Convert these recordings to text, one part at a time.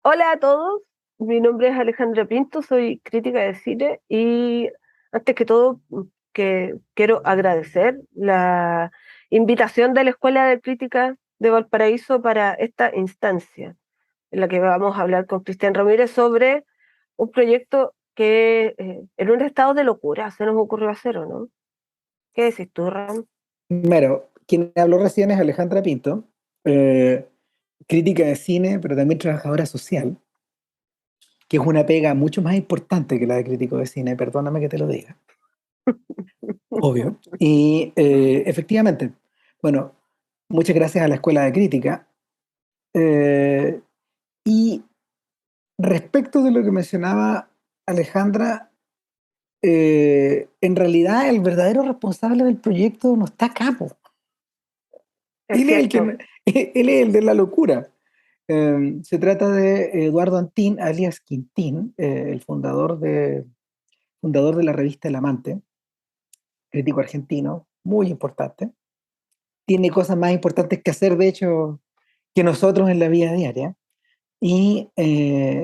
Hola a todos, mi nombre es Alejandra Pinto, soy crítica de cine y antes que todo que quiero agradecer la invitación de la Escuela de Crítica de Valparaíso para esta instancia en la que vamos a hablar con Cristian Ramírez sobre un proyecto que en un estado de locura se nos ocurrió hacer, ¿o no? ¿Qué decís tú, Ram? Primero, quien habló recién es Alejandra Pinto, eh, crítica de cine, pero también trabajadora social, que es una pega mucho más importante que la de crítico de cine, perdóname que te lo diga, obvio. Y efectivamente, bueno, muchas gracias a la Escuela de Crítica. Eh, y respecto de lo que mencionaba Alejandra, en realidad el verdadero responsable del proyecto no está acá, po. Es Él es el que, cierto, él es el de la locura. Se trata de Eduardo Antín, alias Quintín, el fundador de la revista El Amante, crítico argentino, muy importante. Tiene cosas más importantes que hacer, de hecho, que nosotros en la vida diaria. Y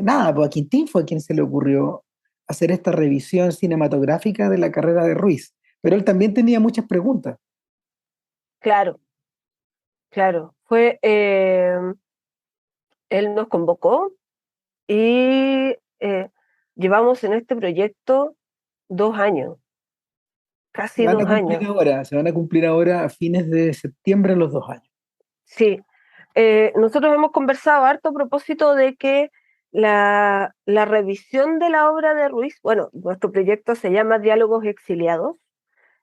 nada, pues a Quintín fue a quien se le ocurrió hacer esta revisión cinematográfica de la carrera de Ruiz. Pero él también tenía muchas preguntas. claro, claro. Él nos convocó y llevamos en este proyecto 2 años, Se casi van a dos cumplir años. ahora, se van a cumplir ahora a fines de septiembre los 2 años. Sí, nosotros hemos conversado harto a propósito de que la revisión de la obra de Ruiz, bueno, nuestro proyecto se llama Diálogos Exiliados,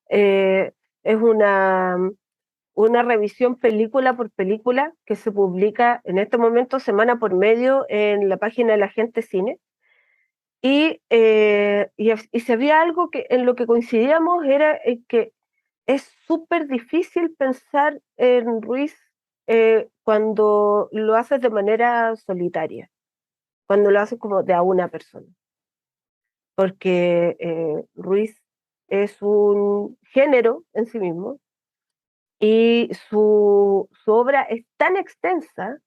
eh, es una revisión película por película que se publica en este momento semana por medio en la página de la Gente Cine. Y si había algo que, en lo que coincidíamos era que es súper difícil pensar en Ruiz cuando lo haces de manera solitaria, cuando lo haces como de a una persona, porque Ruiz es un género en sí mismo y su obra es tan extensa,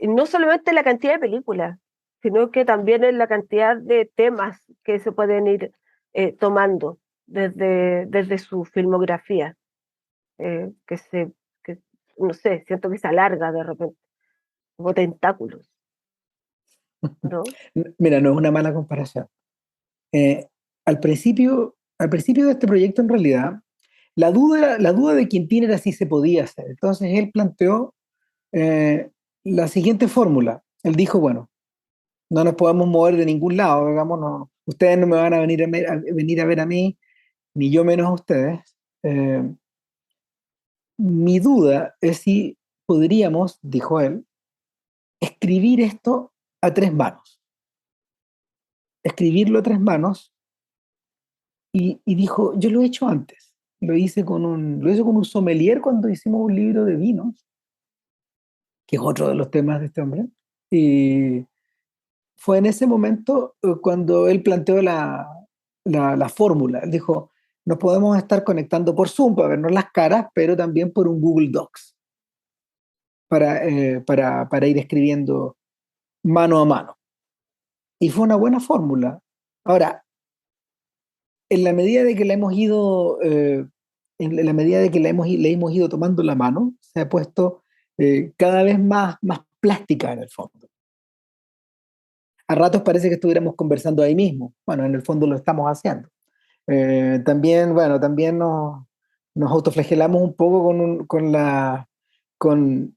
no solamente en la cantidad de películas, sino que también en la cantidad de temas que se pueden ir tomando desde su filmografía, que que, no sé, siento que se alarga de repente, como tentáculos, ¿no? Mira, no es una mala comparación. Eh, al principio de este proyecto, en realidad, la duda de Quintín era si se podía hacer. Entonces él planteó eh, la siguiente fórmula. Él dijo, bueno, no nos podemos mover de ningún lado, digamos, no, ustedes no me van a venir a ver a mí, ni yo menos a ustedes. Eh, Mi duda es si podríamos, dijo él, escribir esto a tres manos. Escribirlo a tres manos y dijo, yo lo he hecho antes. Lo hice con un sommelier cuando hicimos un libro de vinos, que es otro de los temas de este hombre. Y fue en ese momento cuando él planteó la fórmula. Él dijo, nos podemos estar conectando por Zoom para vernos las caras, pero también por un Google Docs para ir escribiendo mano a mano. Y fue una buena fórmula. Ahora, en la medida de que la hemos ido, en la medida de que le hemos ido tomando la mano, se ha puesto cada vez más plástica en el fondo. A ratos parece que estuviéramos conversando ahí mismo. Bueno, en el fondo lo estamos haciendo. También, bueno, también nos autoflagelamos un poco con,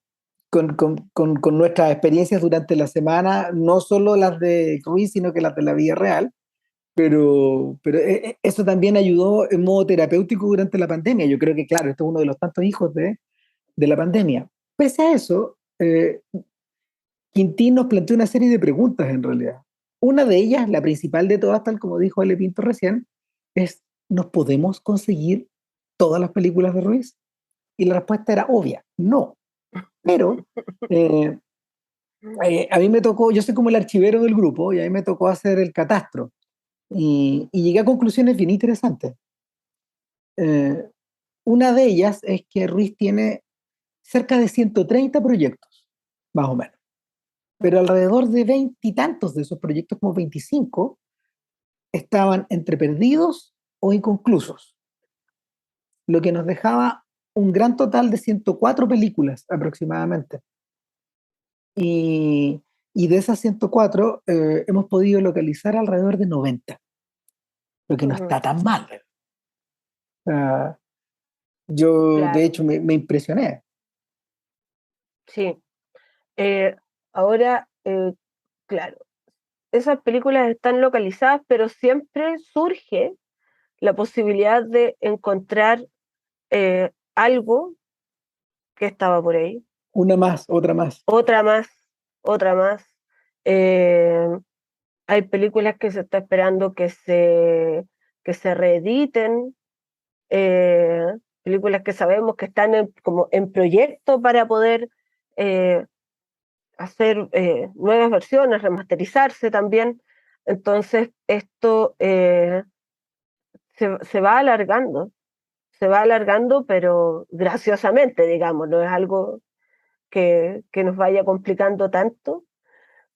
con nuestras experiencias durante la semana, no solo las de Ruiz, sino que las de la vida real. Pero eso también ayudó en modo terapéutico durante la pandemia. Yo creo que, claro, esto es uno de los tantos hijos de la pandemia. Pese a eso, Quintín nos planteó una serie de preguntas en realidad. Una de ellas, la principal de todas, tal como dijo Ale Pinto recién, es, ¿nos podemos conseguir todas las películas de Ruiz? Y la respuesta era obvia, no. Pero eh, a mí me tocó, yo soy como el archivero del grupo y a mí me tocó hacer el catastro y llegué a conclusiones bien interesantes. Eh, una de ellas es que Ruiz tiene cerca de 130 proyectos, más o menos. pero alrededor de veintitantos de esos proyectos, como 25, estaban entre perdidos o inconclusos, lo que nos dejaba un gran total de 104 películas aproximadamente. Y, y de esas 104 hemos podido localizar alrededor de 90, lo que no Ujú. está tan mal. Ah, yo, de Claro, hecho, me impresioné. sí. Eh, ahora, claro, esas películas están localizadas, pero siempre surge la posibilidad de encontrar algo que estaba por ahí, Una más, otra más. otra más, otra más. Eh, hay películas que se está esperando que se reediten, eh, películas que sabemos que están como en proyecto para poder eh, hacer nuevas versiones, remasterizarse también. Entonces, esto se va alargando, pero graciosamente, digamos, no es algo que nos vaya complicando tanto.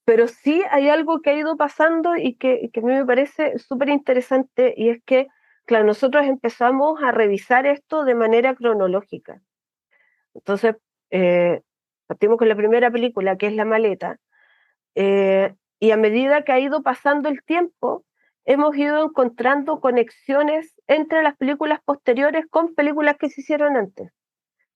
Pero sí hay algo que ha ido pasando y que a mí me parece súper interesante, y es que, claro, nosotros empezamos a revisar esto de manera cronológica. Entonces, eh, partimos con la primera película, que es La Maleta, y a medida que ha ido pasando el tiempo, hemos ido encontrando conexiones entre las películas posteriores con películas que se hicieron antes.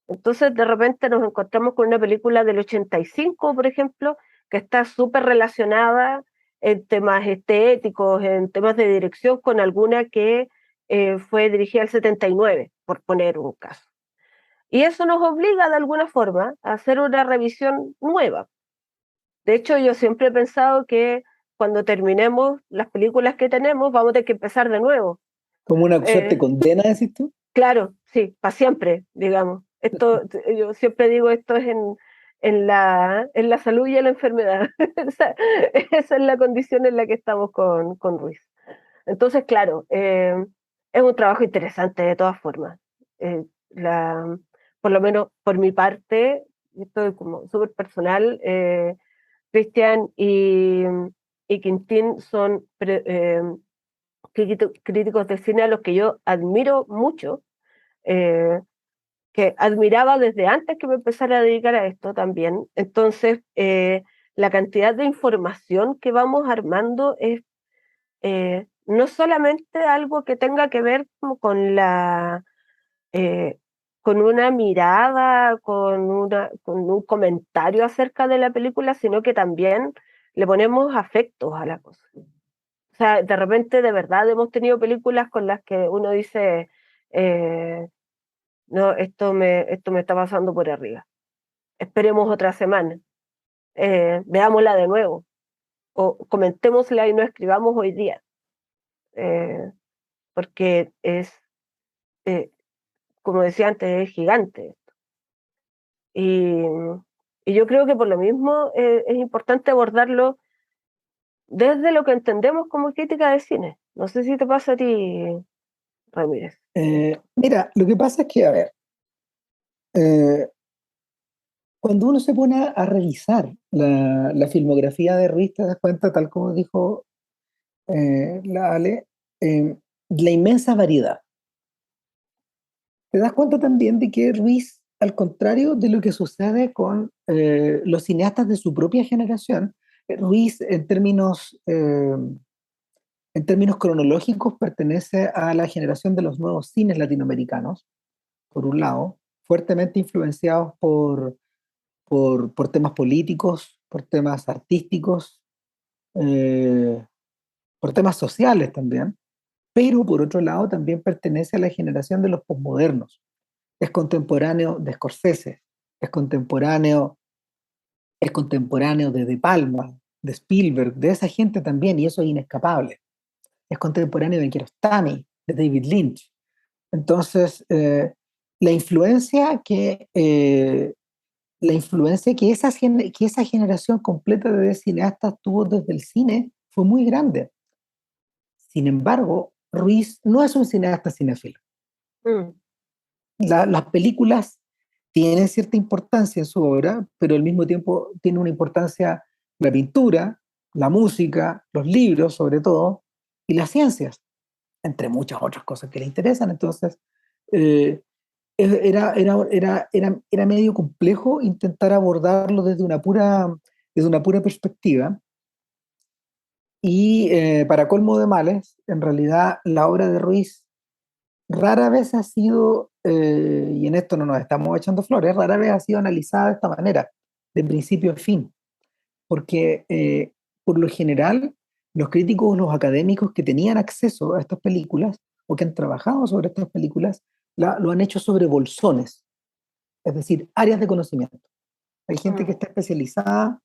Entonces, de repente nos encontramos con una película del 85, por ejemplo, que está súper relacionada en temas estéticos, en temas de dirección, con alguna que fue dirigida al 79, por poner un caso. Y eso nos obliga de alguna forma a hacer una revisión nueva. De hecho, yo siempre he pensado que cuando terminemos las películas que tenemos, vamos a tener que empezar de nuevo. Como una suerte Eh, condena, decís tú. claro, sí, para siempre, digamos. Esto, yo siempre digo, esto es en la salud y en la enfermedad. Esa es la condición en la que estamos con Ruiz. Entonces, claro, es un trabajo interesante de todas formas. Eh, la, por lo menos por mi parte, esto es como súper personal, Christian y Quintín son críticos de cine a los que yo admiro mucho, eh, que admiraba desde antes que me empezara a dedicar a esto también. Entonces, la cantidad de información que vamos armando es no solamente algo que tenga que ver como eh, con una mirada, con un comentario acerca de la película, sino que también le ponemos afectos a la cosa. O sea, de repente, de verdad, hemos tenido películas con las que uno dice, eh, no, esto me está pasando por arriba. Esperemos otra semana, veámosla de nuevo, o comentémosla y no escribamos hoy día, eh, porque eh, como decía antes, es gigante. Y, y yo creo que por lo mismo es importante abordarlo desde lo que entendemos como crítica de cine. No sé si te pasa a ti, Ramírez. Mira, lo que pasa es que, a ver, eh, cuando uno se pone a revisar la filmografía de Ruiz, te das cuenta, tal como dijo la Ale, la inmensa variedad. Te das cuenta también de que Ruiz, al contrario de lo que sucede con los cineastas de su propia generación, Ruiz en términos cronológicos pertenece a la generación de los nuevos cines latinoamericanos, por un lado, fuertemente influenciados por temas políticos, por temas artísticos, eh, por temas sociales también, pero por otro lado también pertenece a la generación de los posmodernos. Es contemporáneo de Scorsese, es contemporáneo, es contemporáneo de De Palma, de Spielberg, de esa gente también, y eso es inescapable. Es contemporáneo de Kiarostami, de David Lynch. Entonces, la influencia que, eh, la influencia que esa generación completa de cineastas tuvo desde el cine fue muy grande. Sin embargo, Ruiz no es un cineasta cinéfilo. Mm, Las películas tienen cierta importancia en su obra, pero al mismo tiempo tiene una importancia la pintura, la música, los libros sobre todo, y las ciencias, entre muchas otras cosas que le interesan. Entonces, eh, era medio complejo intentar abordarlo desde una pura perspectiva. Y para colmo de males, en realidad la obra de Ruiz rara vez ha sido, y en esto no nos estamos echando flores, rara vez ha sido analizada de esta manera, de principio a fin, porque por lo general los críticos, los académicos que tenían acceso a estas películas o que han trabajado sobre estas películas, lo han hecho sobre bolsones, es decir, áreas de conocimiento. Hay gente que Mm. está especializada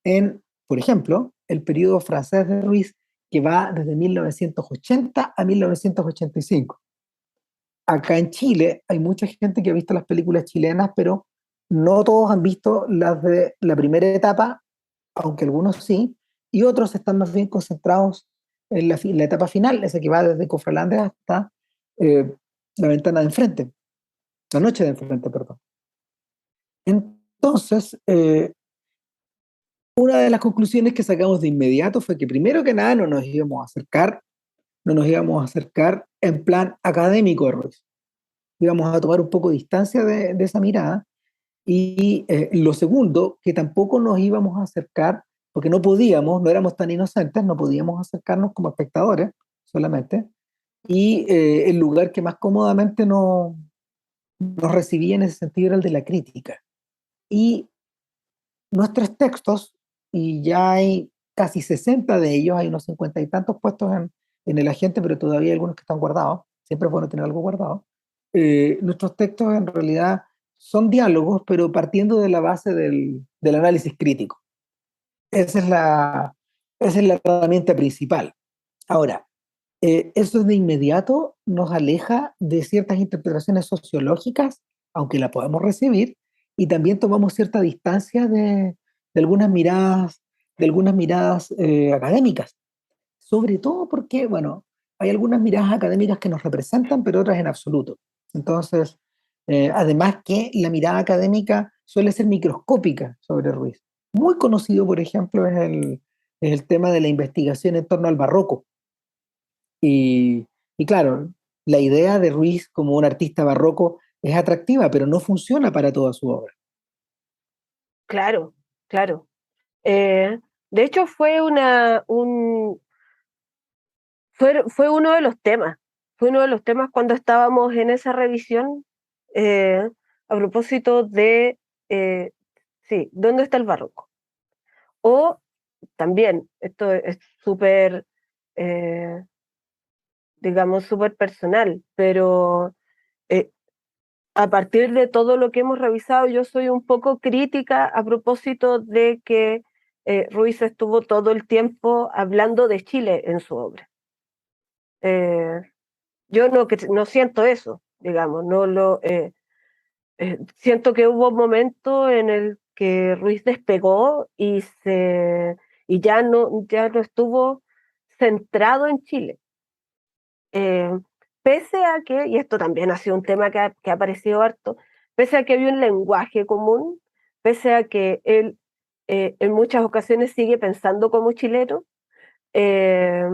en, por ejemplo, el periodo francés de Ruiz, que va desde 1980 a 1985. Acá en Chile hay mucha gente que ha visto las películas chilenas, pero no todos han visto las de la primera etapa, aunque algunos sí, y otros están más bien concentrados en la etapa final, esa que va desde Cofralandes hasta eh, la ventana de enfrente, la noche de enfrente, perdón. Entonces, una de las conclusiones que sacamos de inmediato fue que primero que nada no nos íbamos a acercar en plan académico a Ruiz. Íbamos a tomar un poco de distancia de esa mirada. Y lo segundo, que tampoco nos íbamos a acercar, porque no podíamos, no éramos tan inocentes, no podíamos acercarnos como espectadores solamente. Y el lugar que más cómodamente nos recibía en ese sentido era el de la crítica. Y nuestros textos, y ya hay casi 60 de ellos, hay unos 50 y tantos puestos en el agente, pero todavía hay algunos que están guardados, siempre es bueno tener algo guardado. Nuestros textos en realidad son diálogos, pero partiendo de la base del análisis crítico. Esa es esa es la herramienta principal. Ahora, eso de inmediato nos aleja de ciertas interpretaciones sociológicas, aunque la podemos recibir, y también tomamos cierta distancia de de algunas miradas académicas, sobre todo porque, bueno, hay algunas miradas académicas que nos representan, pero otras en absoluto. Entonces, además que la mirada académica suele ser microscópica sobre Ruiz. Muy conocido, por ejemplo, es el tema de la investigación en torno al barroco y claro, la idea de Ruiz como un artista barroco es atractiva, pero no funciona para toda su obra. Claro, claro. Eh, de hecho, fue uno de los temas. Fue uno de los temas cuando estábamos en esa revisión, eh, a propósito de, sí, ¿dónde está el barroco? O también, esto es súper, eh, digamos, súper personal, pero eh, a partir de todo lo que hemos revisado, yo soy un poco crítica a propósito de que Ruiz estuvo todo el tiempo hablando de Chile en su obra. Eh, yo no siento eso, digamos, siento que hubo un momento en el que Ruiz despegó y ya no estuvo centrado en Chile. Eh, Pese a que, y esto también ha sido un tema que ha aparecido harto, pese a que había un lenguaje común, pese a que él en muchas ocasiones sigue pensando como chileno, eh,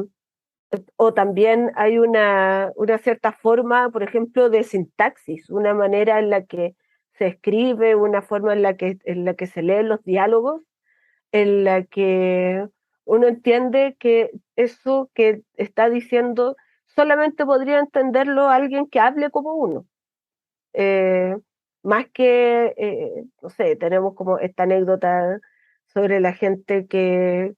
o también hay una cierta forma, por ejemplo, de sintaxis, una manera en la que se escribe, una forma en la que se leen los diálogos, en la que uno entiende que eso que está diciendo solamente podría entenderlo alguien que hable como uno. Eh, Más que, no sé, tenemos como esta anécdota sobre la gente que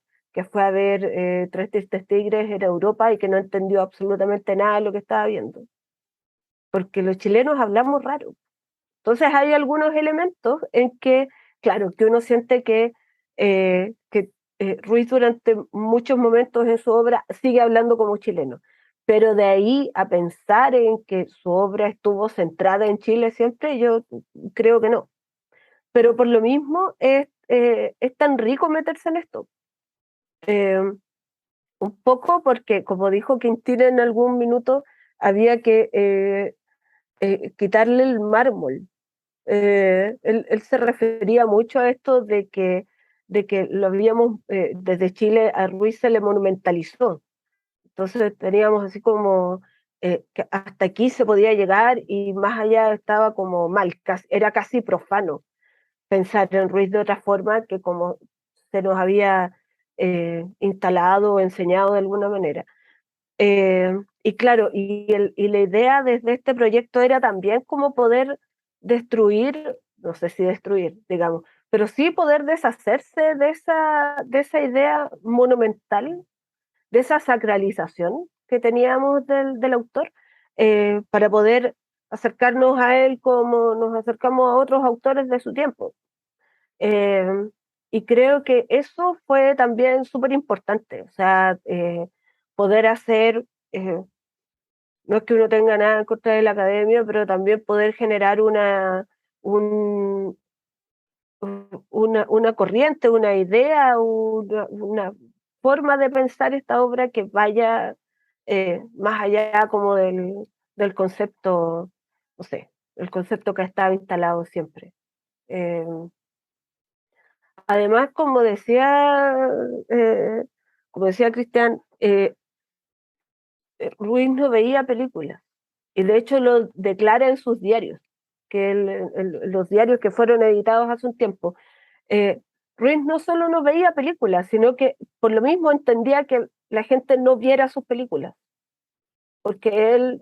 fue a ver Tres Tristes Tigres en Europa y que no entendió absolutamente nada de lo que estaba viendo, porque los chilenos hablamos raro. Entonces hay algunos elementos en que, claro, que uno siente que Ruiz durante muchos momentos en su obra sigue hablando como chileno, pero de ahí a pensar en que su obra estuvo centrada en Chile siempre, yo creo que no. Pero por lo mismo es tan rico meterse en esto. Eh, un poco porque, como dijo Quintín en algún minuto, había que quitarle el mármol. Él se refería mucho a esto de que de que lo habíamos, desde Chile a Ruiz se le monumentalizó. Entonces teníamos así como que hasta aquí se podía llegar y más allá estaba como mal, era casi profano pensar en Ruiz de otra forma que como se nos había instalado o enseñado de alguna manera. Y claro, y la idea desde este proyecto era también como poder destruir, no sé si destruir, digamos, pero sí poder deshacerse de esa idea monumental, de esa sacralización que teníamos del autor, para poder acercarnos a él como nos acercamos a otros autores de su tiempo. Eh, y creo que eso fue también súper importante, o sea, poder hacer, no es que uno tenga nada en contra de la academia, pero también poder generar un, una corriente, una idea, una forma de pensar esta obra que vaya más allá como del concepto, no sé, el concepto que ha estado instalado siempre. Eh, Además, eh, como decía Cristian, Ruiz no veía películas y de hecho lo declara en sus diarios, que los diarios que fueron editados hace un tiempo. eh, Ruiz no solo no veía películas, sino que por lo mismo entendía que la gente no viera sus películas, porque él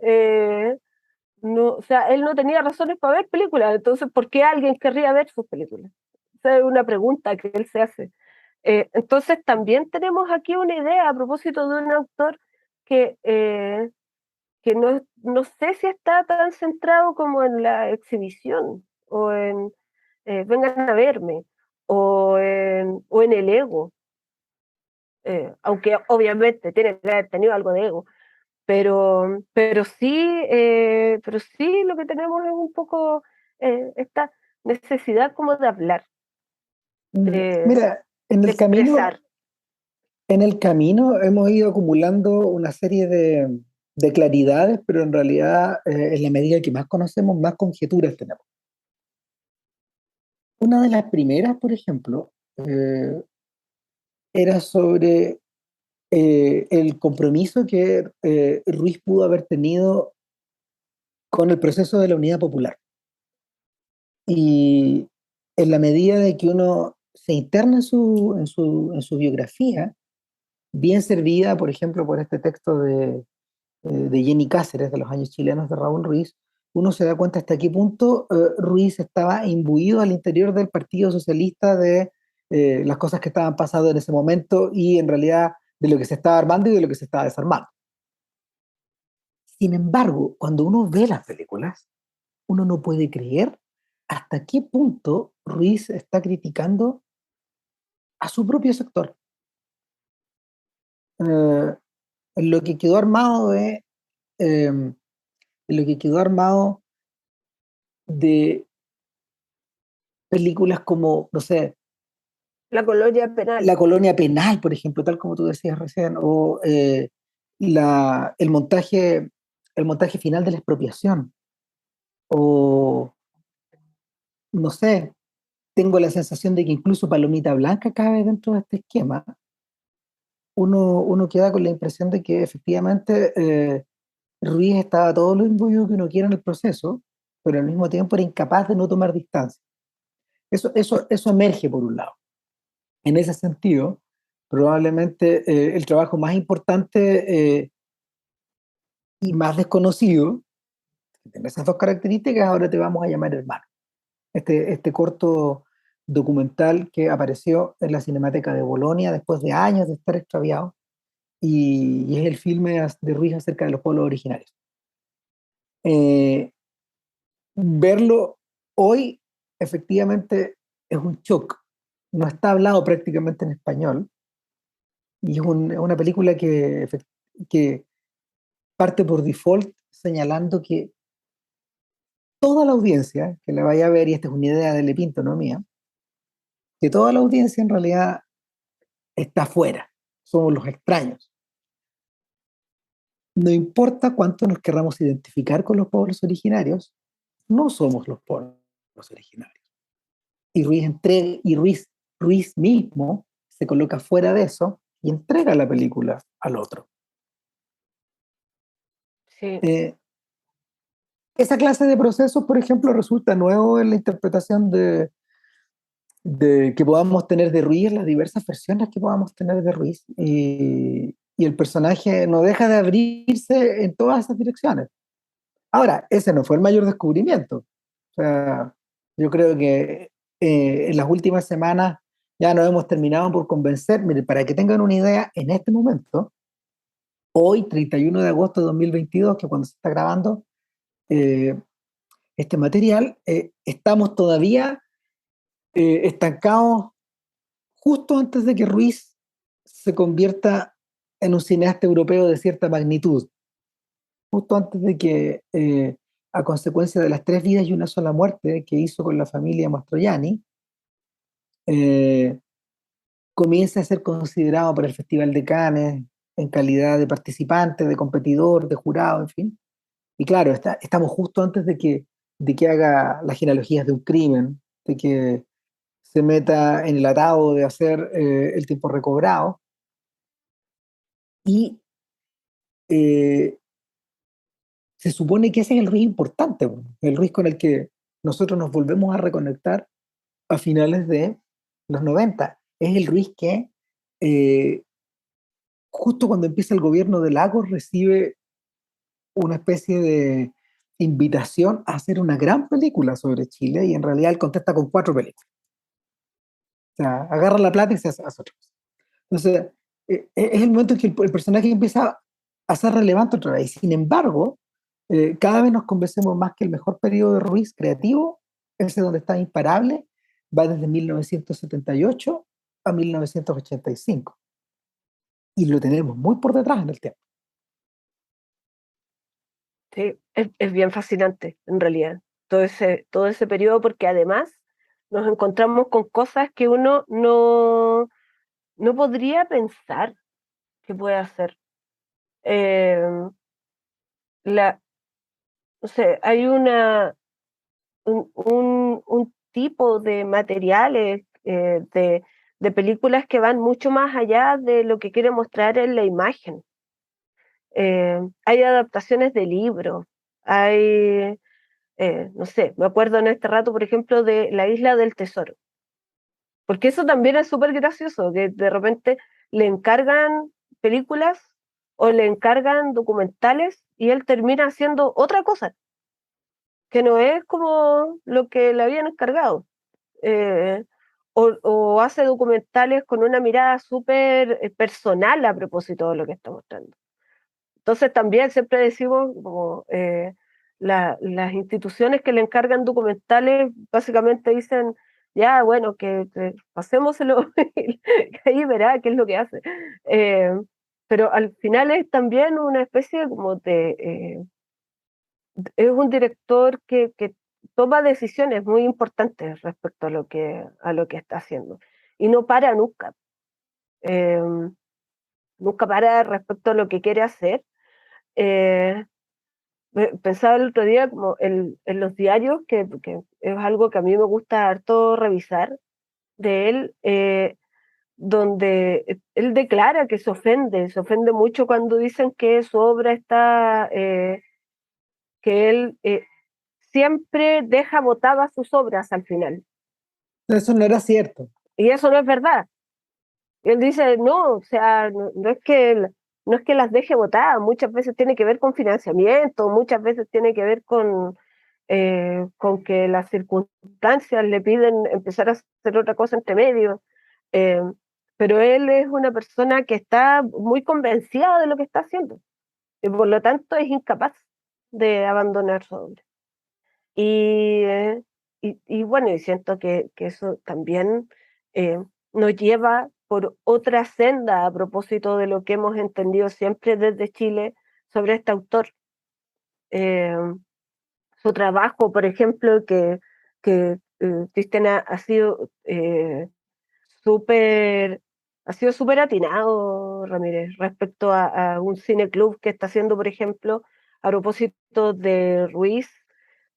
no, o sea, él no tenía razones para ver películas, entonces ¿por qué alguien querría ver sus películas? Esa es una pregunta que él se hace. Entonces también tenemos aquí una idea a propósito de un autor que, que no sé si está tan centrado como en la exhibición o en vengan a verme o en el ego, aunque obviamente tiene que haber tenido algo de ego, pero sí lo que tenemos es un poco esta necesidad como de hablar, de, Mira, en de el expresar. camino hemos ido acumulando una serie de claridades, pero en realidad, en la medida que más conocemos, más conjeturas tenemos. Una de las primeras, por ejemplo, era sobre el compromiso que Ruiz pudo haber tenido con el proceso de la Unidad Popular. Y en la medida de que uno se interna en su biografía, bien servida, por ejemplo, por este texto de Jenny Cáceres, de los años chilenos de Raúl Ruiz, uno se da cuenta hasta qué punto Ruiz estaba imbuido al interior del Partido Socialista de las cosas que estaban pasando en ese momento y en realidad de lo que se estaba armando y de lo que se estaba desarmando. Sin embargo, cuando uno ve las películas, uno no puede creer hasta qué punto Ruiz está criticando a su propio sector. Eh, en lo que quedó armado en lo que quedó armado de películas como, no sé, La colonia penal. La Colonia Penal, por ejemplo, tal como tú decías recién, o la, el montaje final de La Expropiación, o no sé, tengo la sensación de que incluso Palomita Blanca cabe dentro de este esquema. Uno queda con la impresión de que efectivamente Ruiz estaba todo lo imbuido que uno quiera en el proceso, pero al mismo tiempo era incapaz de no tomar distancia. Eso emerge por un lado. En ese sentido, probablemente el trabajo más importante y más desconocido, que tiene esas dos características, ahora te vamos a llamar hermano. Este corto documental que apareció en la Cinemateca de Bolonia después de años de estar extraviado y es el filme de Ruiz acerca de los pueblos originarios. Eh, Verlo hoy efectivamente es un shock. No está hablado prácticamente en español y es una película que parte por default señalando que toda la audiencia que la vaya a ver, y esta es una idea de Lepinto, no mía, que toda la audiencia en realidad está afuera, somos los extraños. No importa cuánto nos querramos identificar con los pueblos originarios, no somos los pueblos originarios. Y Ruiz Ruiz mismo se coloca fuera de eso y entrega la película al otro. Sí, Eh, Esa clase de procesos, por ejemplo, resulta nuevo en la interpretación de que podamos tener de Ruiz, las diversas versiones que podamos tener de Ruiz. Y el personaje no deja de abrirse en todas esas direcciones. Ahora, ese no fue el mayor descubrimiento. O sea, yo creo que en las últimas semanas ya nos hemos terminado por convencer. Mire, para que tengan una idea, en este momento, hoy, 31 de agosto de 2022, que cuando se está grabando eh, este material, estamos todavía estancados justo antes de que Ruiz se convierta en un cineasta europeo de cierta magnitud, justo antes de que, a consecuencia de las 3 vidas y una sola muerte que hizo con la familia Mastroianni, eh, comience a ser considerado por el Festival de Cannes en calidad de participante, de competidor, de jurado, en fin. Y claro, estamos justo antes de que haga las genealogías de un crimen, de que se meta en el atado de hacer el tiempo recobrado. Y eh, se supone que ese es el Ruiz importante, el Ruiz con el que nosotros nos volvemos a reconectar a finales de los 90. Es el Ruiz que eh, justo cuando empieza el gobierno de Lagos recibe una especie de invitación a hacer una gran película sobre Chile y en realidad él contesta con 4 películas. O sea, agarra la plata y se hace otra cosa. Entonces, es el momento en que el personaje empieza a ser relevante otra vez. Sin embargo, cada vez nos convencemos más que el mejor periodo de Ruiz creativo, ese donde está imparable, va desde 1978 a 1985. Y lo tenemos muy por detrás en el tiempo. sí, es bien fascinante, en realidad, todo ese periodo, porque además nos encontramos con cosas que uno no podría pensar que puede hacer. Eh, la, o sea, hay un tipo de materiales, de películas que van mucho más allá de lo que quiere mostrar en la imagen. Hay adaptaciones de libros, hay, no sé, me acuerdo en este rato, por ejemplo, de La Isla del Tesoro, porque eso también es súper gracioso, que de repente le encargan películas o le encargan documentales y él termina haciendo otra cosa, que no es como lo que le habían encargado. eh, o hace documentales con una mirada súper personal a propósito de lo que está mostrando. Entonces también siempre decimos como las instituciones que le encargan documentales básicamente dicen, ya, bueno, que pasémoselo, que ahí verá qué es lo que hace. Eh, pero al final es también una especie como es un director que toma decisiones muy importantes respecto a lo que está haciendo. Y no para nunca. Eh, nunca para respecto a lo que quiere hacer. Eh, Pensaba el otro día como en los diarios, que es algo que a mí me gusta harto revisar de él, donde él declara que se ofende mucho cuando dicen que su obra está, que él siempre deja botadas sus obras al final. Eso no era cierto. Y eso no es verdad. Y él dice, no, o sea, no es que no es que las deje botadas, muchas veces tiene que ver con financiamiento, muchas veces tiene que ver con que las circunstancias le piden empezar a hacer otra cosa entre medio. Eh, pero él es una persona que está muy convencida de lo que está haciendo y por lo tanto es incapaz de abandonar su obra. Y, y bueno, y siento que eso también nos lleva por otra senda a propósito de lo que hemos entendido siempre desde Chile sobre este autor. Eh, Su trabajo, por ejemplo, Cristiana súper ha sido súper atinado, Ramírez, respecto a un cineclub que está haciendo, por ejemplo, a propósito de Ruiz,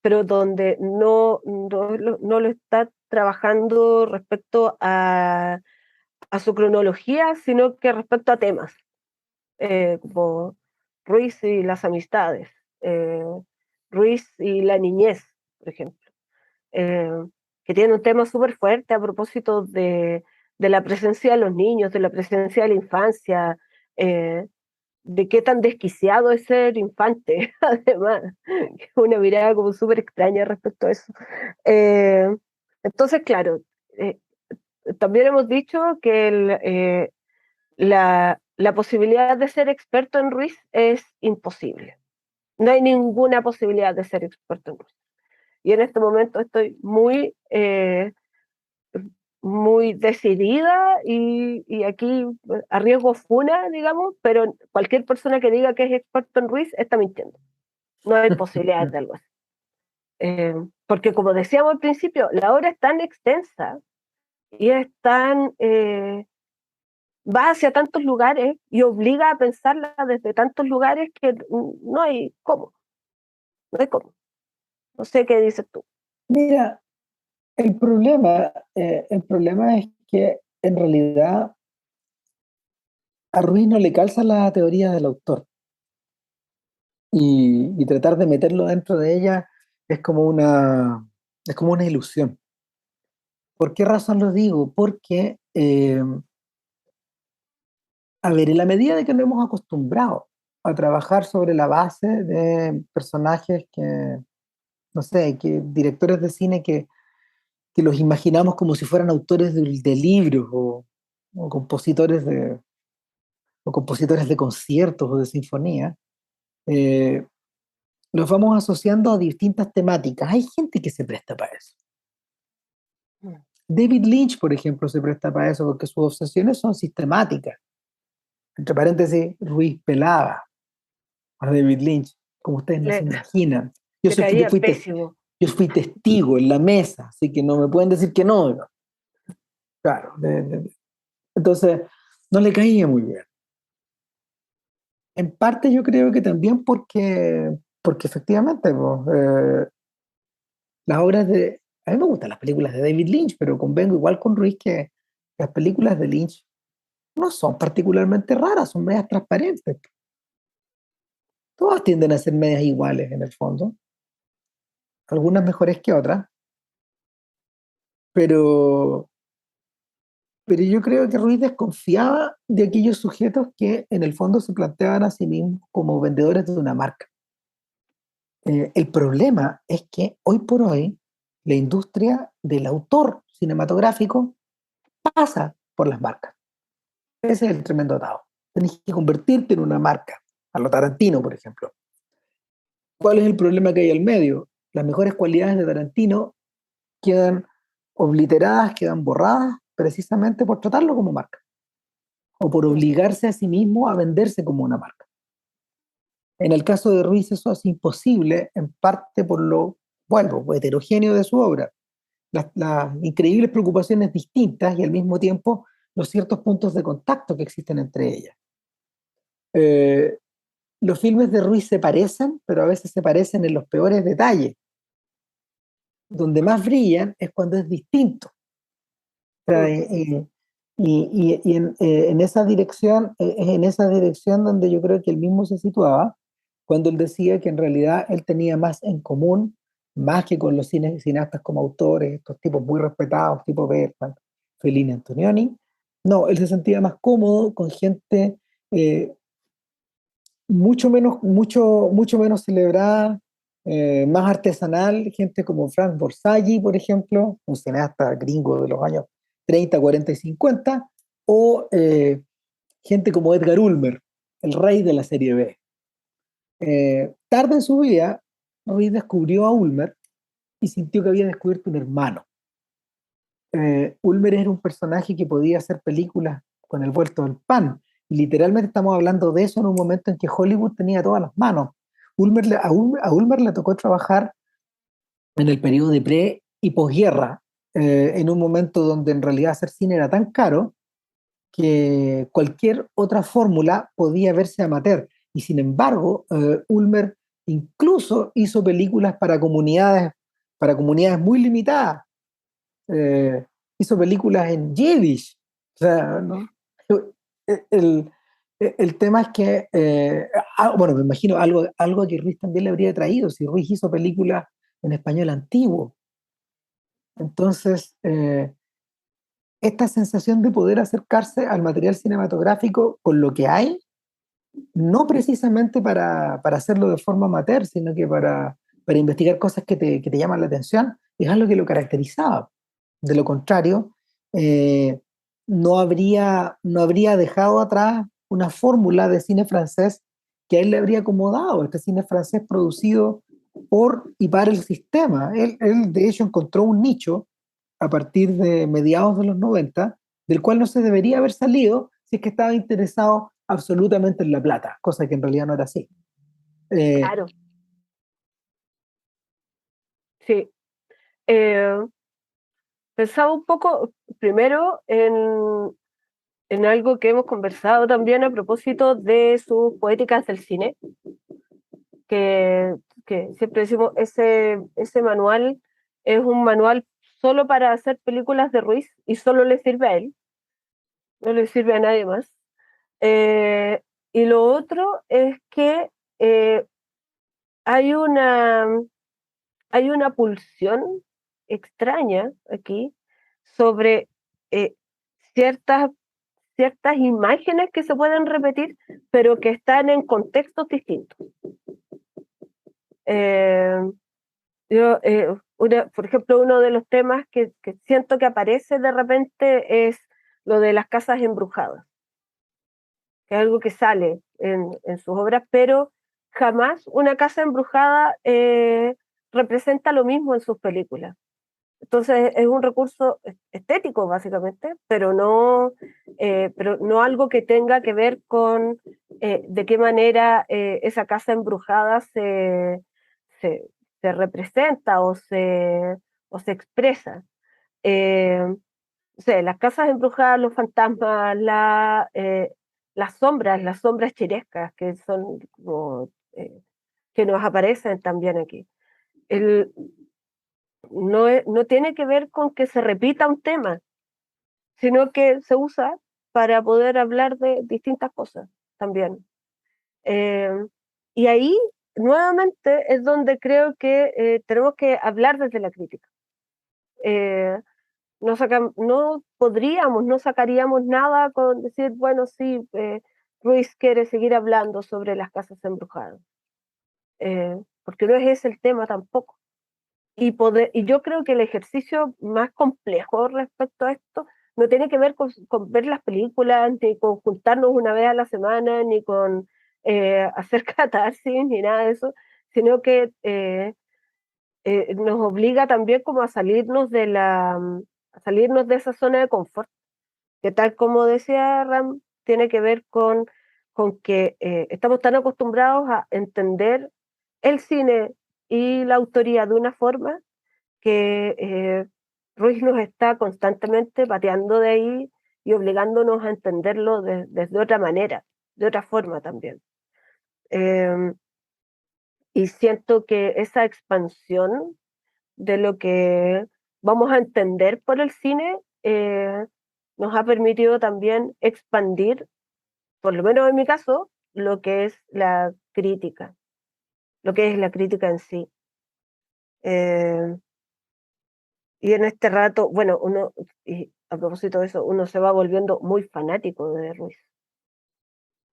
pero donde no lo está trabajando respecto a su cronología, sino que respecto a temas, como Ruiz y las amistades, eh, Ruiz y la niñez, por ejemplo, eh, que tiene un tema súper fuerte a propósito de la presencia de los niños, de la presencia de la infancia, eh, de qué tan desquiciado es ser infante, además, que es una mirada como súper extraña respecto a eso. Eh, entonces, claro, eh, también hemos dicho que la posibilidad de ser experto en Ruiz es imposible. No hay ninguna posibilidad de ser experto en Ruiz. Y en este momento estoy muy decidida y aquí a riesgo funa, digamos, pero cualquier persona que diga que es experto en Ruiz está mintiendo. No hay posibilidades de algo así. Porque como decíamos al principio, la obra es tan extensa y es tan, va hacia tantos lugares y obliga a pensarla desde tantos lugares que no hay cómo, no hay cómo. No sé qué dices tú. Mira, el problema es que en realidad a Ruiz no le calza la teoría del autor y tratar de meterlo dentro de ella es como una ilusión. ¿Por qué razón lo digo? Porque, a ver, en la medida de que nos hemos acostumbrado a trabajar sobre la base de personajes que, no sé, que directores de cine que los imaginamos como si fueran autores de libros o compositores o compositores de conciertos o de sinfonía, eh, los vamos asociando a distintas temáticas. Hay gente que se presta para eso. Mm. David Lynch, por ejemplo, se presta para eso porque sus obsesiones son sistemáticas. Entre paréntesis, Ruiz pelaba a David Lynch, como ustedes no se Le, imaginan. Yo, le soy, caía pésimo. yo fui testigo en la mesa, así que no me pueden decir que no. ¿No? Claro. Entonces, no le caía muy bien. En parte yo creo que también porque efectivamente, pues, las obras de... A mí me gustan las películas de David Lynch, pero convengo igual con Ruiz que las películas de Lynch no son particularmente raras, son medias transparentes. Todas tienden a ser medias iguales en el fondo, algunas mejores que otras, pero, pero yo creo que Ruiz desconfiaba de aquellos sujetos que en el fondo se planteaban a sí mismos como vendedores de una marca. El problema es que hoy por hoy la industria del autor cinematográfico pasa por las marcas. Ese es el tremendo atado. Tenés que convertirte en una marca, a lo Tarantino, por ejemplo. ¿Cuál es el problema que hay al medio? Las mejores cualidades de Tarantino quedan obliteradas, quedan borradas, precisamente por tratarlo como marca, o por Mm. obligarse a sí mismo a venderse como una marca. En el caso de Ruiz eso es imposible, en parte por lo, bueno, heterogéneo de su obra, las increíbles preocupaciones distintas y al mismo tiempo los ciertos puntos de contacto que existen entre ellas. Eh, los filmes de Ruiz se parecen, pero a veces se parecen en los peores detalles. Donde más brillan es cuando es distinto. O sea, Mm. en esa dirección, es en esa dirección donde yo creo que él mismo se situaba, cuando él decía que en realidad él tenía más en común, más que con los cineastas como autores, estos tipos muy respetados, tipo Bergman, Fellini, Antonioni. No, él se sentía más cómodo con gente eh, mucho menos celebrada, más artesanal, gente como Frank Borsagli, por ejemplo, un cineasta gringo de los años 30, 40 y 50, o gente como Edgar Ulmer, el rey de la serie B. Tarde en su vida, Ruiz descubrió a Ulmer y sintió que había descubierto un hermano. Ulmer era un personaje que podía hacer películas con el vuelto del pan. Y literalmente estamos hablando de eso en un momento en que Hollywood tenía todas las manos. A Ulmer le tocó trabajar en el periodo de pre y posguerra, en un momento donde en realidad hacer cine era tan caro que cualquier otra fórmula podía verse amateur. Y sin embargo, Ulmer incluso hizo películas para comunidades muy limitadas. eh, hizo películas en Yiddish. O sea, ¿no? El, el tema es que, bueno, me imagino algo que Ruiz también le habría traído, si Ruiz hizo películas en español antiguo. Entonces, esta sensación de poder acercarse al material cinematográfico con lo que hay, no precisamente para hacerlo de forma amateur, sino que para investigar cosas que te llaman la atención, es algo que lo caracterizaba. De lo contrario, eh, no habría dejado atrás una fórmula de cine francés que a él le habría acomodado, este cine francés producido por y para el sistema. Él de hecho encontró un nicho a partir de mediados de los 90 del cual no se debería haber salido si es que estaba interesado absolutamente en la plata, cosa que en realidad no era así. Eh, Claro, sí. Eh, Pensaba un poco primero en algo que hemos conversado también a propósito de sus poéticas del cine, que, que siempre decimos, ese manual es un manual solo para hacer películas de Ruiz y solo le sirve a él, no le sirve a nadie más. Eh, y lo otro es que eh, hay una, hay una pulsión extraña aquí sobre eh, ciertas, ciertas imágenes que se pueden repetir, pero que están en contextos distintos. Eh, por ejemplo, uno de los temas que siento que aparece de repente es lo de las casas embrujadas, que es algo que sale en sus obras, pero jamás una casa embrujada representa lo mismo en sus películas. Entonces es un recurso estético, básicamente, pero no algo que tenga que ver con de qué manera esa casa embrujada se, se representa o se expresa. O sea, las casas embrujadas, los fantasmas, las sombras chirescas que son como, que nos aparecen también aquí. El, no tiene que ver con que se repita un tema, sino que se usa para poder hablar de distintas cosas también. Eh, y ahí, nuevamente, es donde creo que tenemos que hablar desde la crítica. Eh, no podríamos, no sacaríamos nada con decir, bueno, sí, Ruiz quiere seguir hablando sobre las casas embrujadas, porque no es ese el tema tampoco. Y yo creo que el ejercicio más complejo respecto a esto no tiene que ver con ver las películas, ni con juntarnos una vez a la semana, ni con hacer catarsis, ni nada de eso, sino que nos obliga también como a salirnos a salirnos de esa zona de confort, que tal como decía Ram, tiene que ver con que estamos tan acostumbrados a entender el cine y la autoría de una forma que Ruiz nos está constantemente pateando de ahí y obligándonos a entenderlo desde otra manera, de otra forma también. Eh, y siento que esa expansión de lo que vamos a entender por el cine nos ha permitido también expandir, por lo menos en mi caso, lo que es la crítica, lo que es la crítica en sí. Eh, Y en este rato, bueno, y a propósito de eso, uno se va volviendo muy fanático de Ruiz,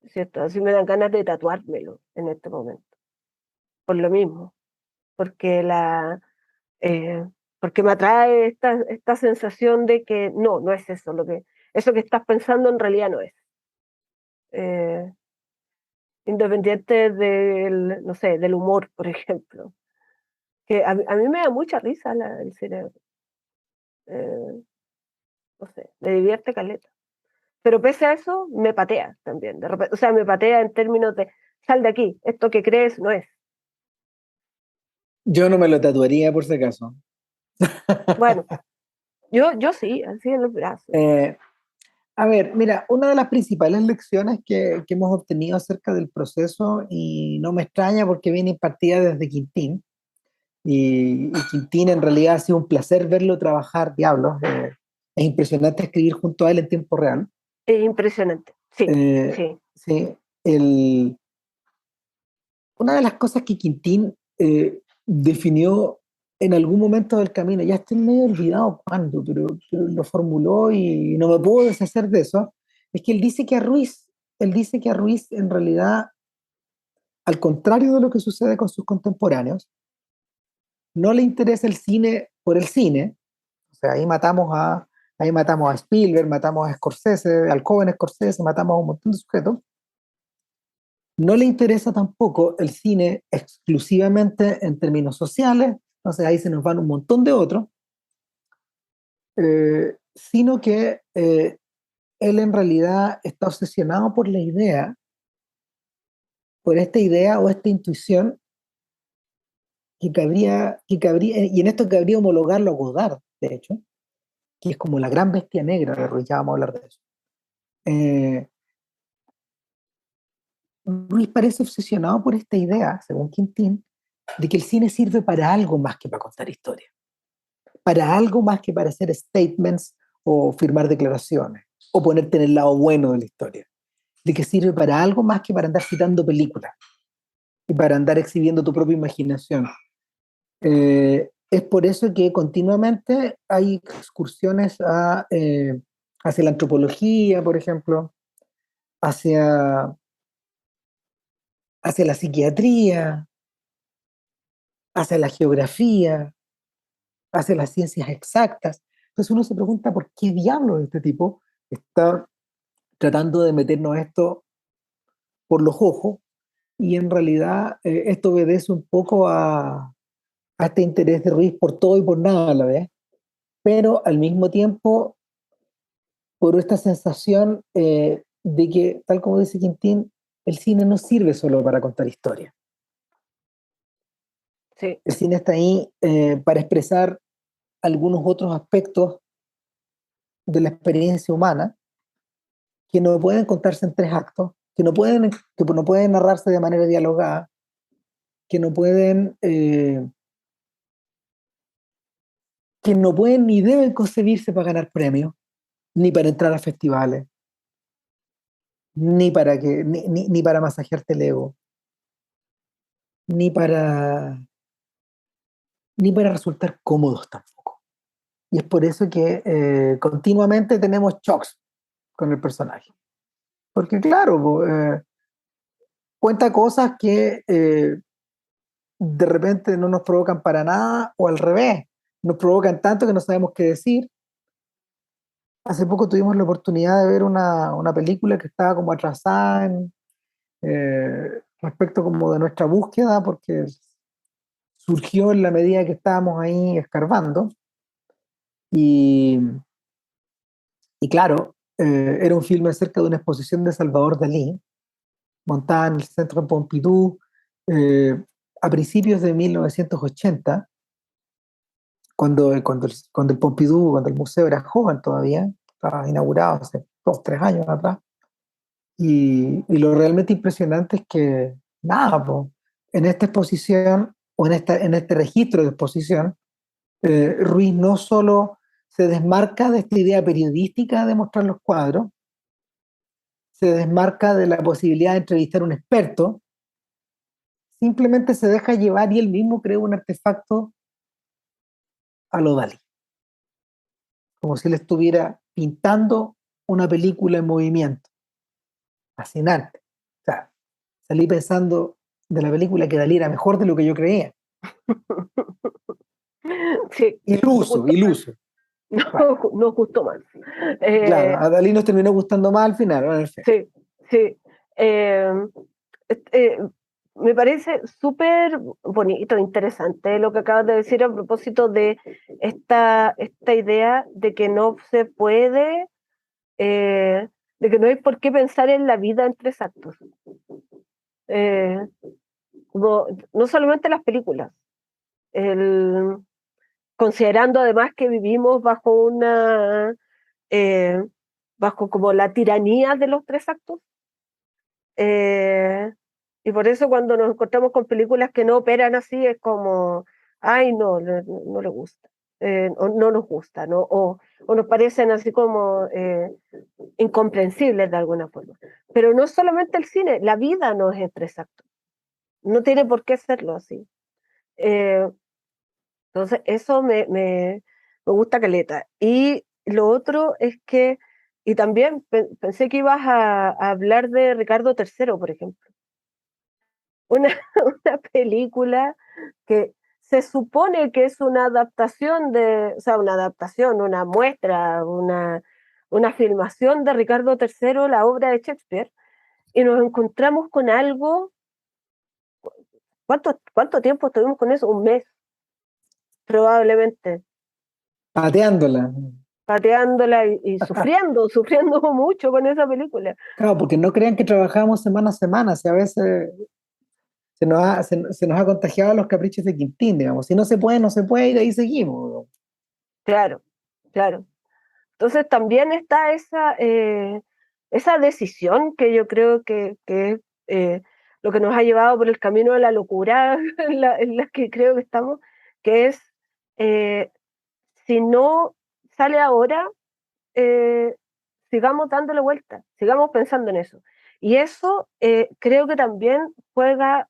¿cierto? Así me dan ganas de tatuármelo en este momento, por lo mismo, porque eh, porque me atrae esta sensación de que no es eso, eso que estás pensando en realidad no es. Eh, Independiente del, no sé, del humor, por ejemplo, que a mí me da mucha risa el cine, eh, no sé, me divierte caleta. Pero pese a eso, me patea también, de repente, o sea, me patea en términos de, sal de aquí, esto que crees no es. yo no me lo tatuaría por si acaso. Bueno, yo sí, así en los brazos. Eh, a ver, mira, una de las principales lecciones que hemos obtenido acerca del proceso, y no me extraña porque viene partida desde Quintín, y Quintín en realidad ha sido un placer verlo trabajar, diablos. Es impresionante escribir junto a él en tiempo real. Es impresionante. Sí, Eh, sí. sí, el, una de las cosas que Quintín definió en algún momento del camino, ya estoy medio olvidado cuándo, pero lo formuló y no me puedo deshacer de eso, es que él dice que a Ruiz en realidad, al contrario de lo que sucede con sus contemporáneos, no le interesa el cine por el cine. O sea, ahí matamos a Spielberg, matamos a Scorsese, al joven Scorsese, matamos a un montón de sujetos. No le interesa tampoco el cine exclusivamente en términos sociales, entonces ahí se nos van un montón de otros, sino que él en realidad está obsesionado por la idea, por esta idea o esta intuición y en esto cabría homologarlo a Godard, de hecho, que es como la gran bestia negra de Ruiz, ya vamos a hablar de eso. Eh, Ruiz parece obsesionado por esta idea, según Quintín, de que el cine sirve para algo más que para contar historias, para algo más que para hacer statements o firmar declaraciones o ponerte en el lado bueno de la historia, de que sirve para algo más que para andar citando películas y para andar exhibiendo tu propia imaginación. Es por eso que continuamente hay excursiones hacia la antropología, por ejemplo, hacia, hacia la psiquiatría, hacia la geografía, hacia las ciencias exactas. Entonces uno se pregunta por qué diablos este tipo está tratando de meternos esto por los ojos y en realidad esto obedece un poco a este interés de Ruiz por todo y por nada a la vez, pero al mismo tiempo por esta sensación de que, tal como dice Quintín, el cine no sirve solo para contar historias. Sí, El cine está ahí para expresar algunos otros aspectos de la experiencia humana que no pueden contarse en tres actos, que no pueden narrarse de manera dialogada, que no pueden, que no pueden ni deben concebirse para ganar premios, ni para entrar a festivales, ni para masajearte el ego, ni para, ni para resultar cómodos tampoco. Y es por eso que continuamente tenemos shocks con el personaje. Porque claro, cuenta cosas que de repente no nos provocan para nada o al revés, nos provocan tanto que no sabemos qué decir. Hace poco tuvimos la oportunidad de ver una película que estaba como atrasada respecto como de nuestra búsqueda porque surgió en la medida que estábamos ahí escarbando y, y claro, era un filme acerca de una exposición de Salvador Dalí montada en el Centro Pompidou eh, a principios de 1980 cuando el Pompidou, cuando el museo era joven todavía, estaba inaugurado hace 2, 3 años atrás. Y lo realmente impresionante es que, nada, po, en esta exposición o en este registro de exposición, Ruiz no solo se desmarca de esta idea periodística de mostrar los cuadros, se desmarca de la posibilidad de entrevistar a un experto, simplemente se deja llevar y él mismo crea un artefacto a lo Dalí, como si él estuviera pintando una película en movimiento. Fascinante. O sea, salí pensando de la película que Dalí era mejor de lo que yo creía. sí, nos Iluso, gustó más. iluso. Bueno, No, nos gustó más. claro, Eh, a Dalí nos terminó gustando más al final, bueno, en fin. sí, sí. Eh, eh, Me parece súper bonito, interesante lo que acabas de decir a propósito de esta idea de que no se puede, de que no hay por qué pensar en la vida en tres actos. Eh, no solamente las películas, el, considerando además que vivimos eh, bajo como la tiranía de los tres actos. Eh, y por eso cuando nos encontramos con películas que no operan así, es como, ay, no, no le gusta, no nos gusta, ¿no? O nos parecen así como incomprensibles de alguna forma. Pero no solamente el cine, la vida no es exacto, no tiene por qué serlo así. Eh, entonces, eso me gusta caleta. Y lo otro es que, y también pensé que ibas a hablar de Ricardo III, por ejemplo. Una, una película que se supone que es una adaptación o sea, una adaptación, una muestra, una filmación de Ricardo III, la obra de Shakespeare, y nos encontramos con algo. ¿Cuánto tiempo estuvimos con eso? Un mes, probablemente, Pateándola. pateándola y sufriendo mucho con esa película. Claro, porque no crean que trabajamos semana a semana, si a veces se nos ha contagiado los caprichos de Quintín, digamos. Si no se puede, no se puede y de ahí seguimos. Claro, claro. Entonces también está esa decisión que yo creo que es lo que nos ha llevado por el camino de la locura en la que creo que estamos, que es, eh, si no sale ahora, eh, sigamos dándole vuelta, sigamos pensando en eso. Y eso creo que también juega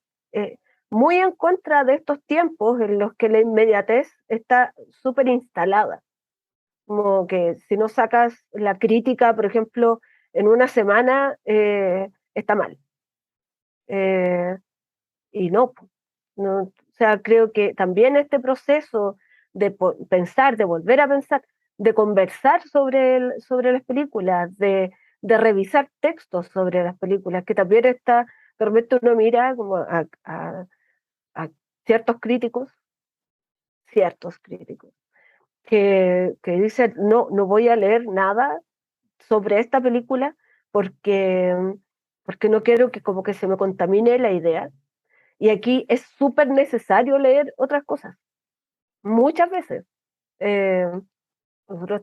muy en contra de estos tiempos en los que la inmediatez está súper instalada. Como que si no sacas la crítica, por ejemplo, en una semana, está mal. Eh, y no, no, o sea, creo que también este proceso de pensar, de volver a pensar, de conversar sobre las películas, de revisar textos sobre las películas, que también está, de repente uno mira como a ciertos críticos, que dicen, no, no voy a leer nada sobre esta película porque, porque no quiero que como que se me contamine la idea. Y aquí es súper necesario leer otras cosas, muchas veces. Eh, nosotros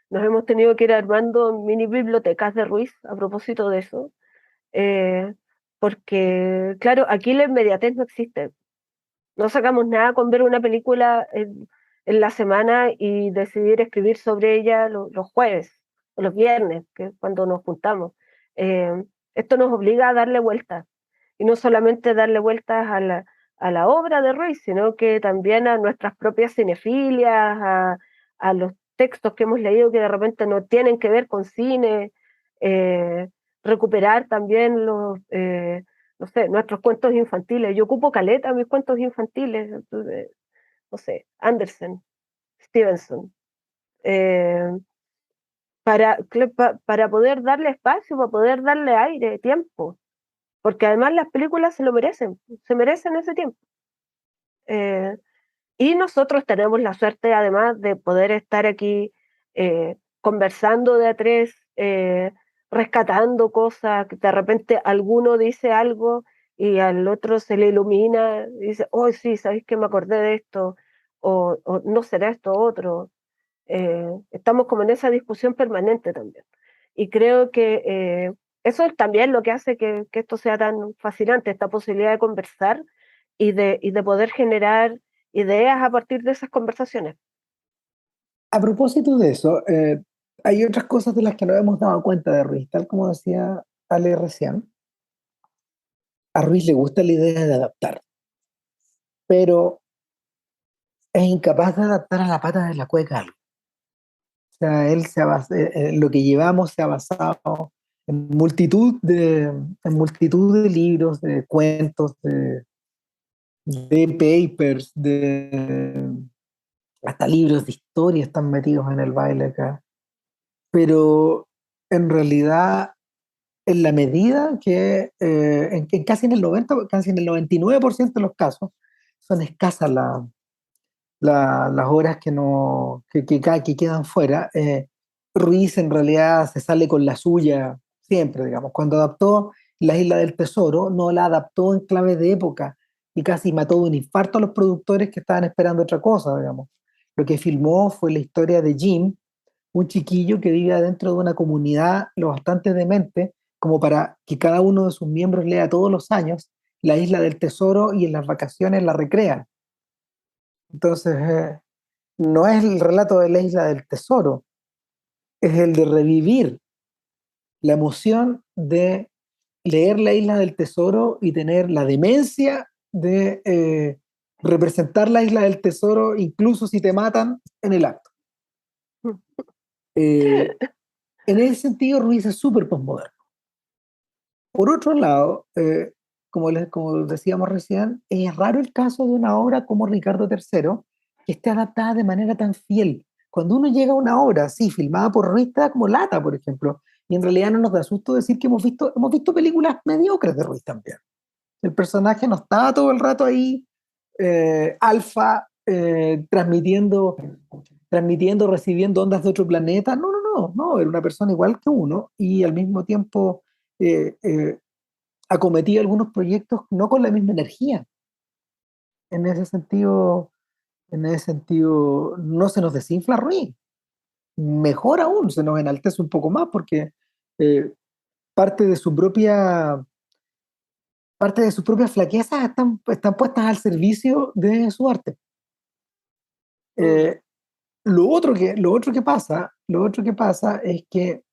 nos hemos tenido que ir armando mini bibliotecas de Ruiz a propósito de eso, eh, porque, claro, aquí la inmediatez no existe. No sacamos nada con ver una película en la semana y decidir escribir sobre ella los jueves o los viernes, que es cuando nos juntamos. Eh, Esto nos obliga a darle vueltas, y no solamente darle vueltas a la obra de Ruiz, sino que también a nuestras propias cinefilias, a los textos que hemos leído que de repente no tienen que ver con cine, eh, recuperar también no sé, nuestros cuentos infantiles. Yo ocupo caleta mis cuentos infantiles, entonces, no sé, Andersen, Stevenson, eh, para poder darle espacio, para poder darle aire, tiempo, porque además las películas se merecen ese tiempo. Eh, y nosotros tenemos la suerte además de poder estar aquí conversando de a tres, rescatando cosas, que de repente alguno dice algo y al otro se le ilumina y dice, oh sí, ¿sabéis que me acordé de esto? O no será esto otro. Estamos como en esa discusión permanente también. Y creo que eso es también lo que hace que esto sea tan fascinante, esta posibilidad de conversar y de poder generar ideas a partir de esas conversaciones. A propósito de eso, hay otras cosas de las que no hemos dado cuenta de Ruiz, tal como decía Ale recién. A Ruiz le gusta la idea de adaptar, pero es incapaz de adaptar a la pata de la cueca algo. O sea, lo que llevamos se ha basado en multitud de libros, de cuentos, de papers, hasta libros de historia están metidos en el baile acá. Pero en realidad, en la medida que casi en el 90, casi en el 99% de los casos, son escasas las horas que, no, que quedan fuera. Ruiz en realidad se sale con la suya siempre, digamos. Cuando adaptó La Isla del Tesoro, no la adaptó en clave de época y casi mató de un infarto a los productores que estaban esperando otra cosa, digamos. Lo que filmó fue la historia de Jim, un chiquillo que vive dentro de una comunidad lo bastante demente como para que cada uno de sus miembros lea todos los años La Isla del Tesoro y en las vacaciones la recrean. Entonces, no es el relato de la isla del tesoro, es el de revivir la emoción de leer la isla del tesoro y tener la demencia de representar la isla del tesoro, incluso si te matan en el acto. Eh, en ese sentido, Ruiz es súper postmoderno. Por otro lado, como decíamos recién, es raro el caso de una obra como Ricardo III que esté adaptada de manera tan fiel. Cuando uno llega a una obra así, filmada por Ruiz, te da como lata, por ejemplo, y en realidad no nos da susto decir que hemos visto películas mediocres de Ruiz también. El personaje no estaba todo el rato ahí, alfa, transmitiendo, recibiendo ondas de otro planeta. No, no, no, no, era una persona igual que uno y al mismo tiempo eh, eh, acometía algunos proyectos no con la misma energía. En ese sentido, en ese sentido, no se nos desinfla Ruiz. Mejor aún, se nos enaltece un poco más porque eh, parte de su propia, parte de sus propias flaquezas están puestas al servicio de su arte. Mm. Eh, lo otro que pasa es que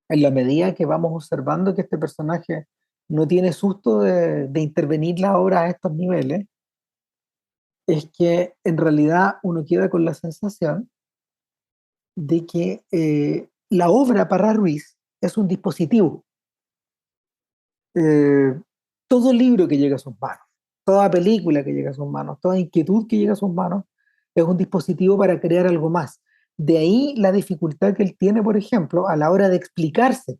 en la medida que vamos observando que este personaje no tiene susto de intervenir la obra a estos niveles, es que en realidad uno queda con la sensación de que la obra para Ruiz es un dispositivo. Eh, Todo libro que llega a sus manos, toda película que llega a sus manos, toda inquietud que llega a sus manos, es un dispositivo para crear algo más. De ahí la dificultad que él tiene, por ejemplo, a la hora de explicarse.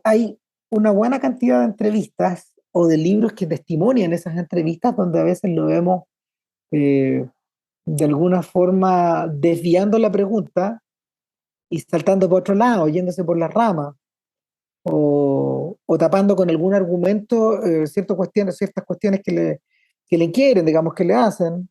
Hay una buena cantidad de entrevistas o de libros que testimonian esas entrevistas donde a veces lo vemos eh, de alguna forma desviando la pregunta y saltando por otro lado, yéndose por las ramas, o tapando con algún argumento ciertas cuestiones que le quieren, digamos, que le hacen.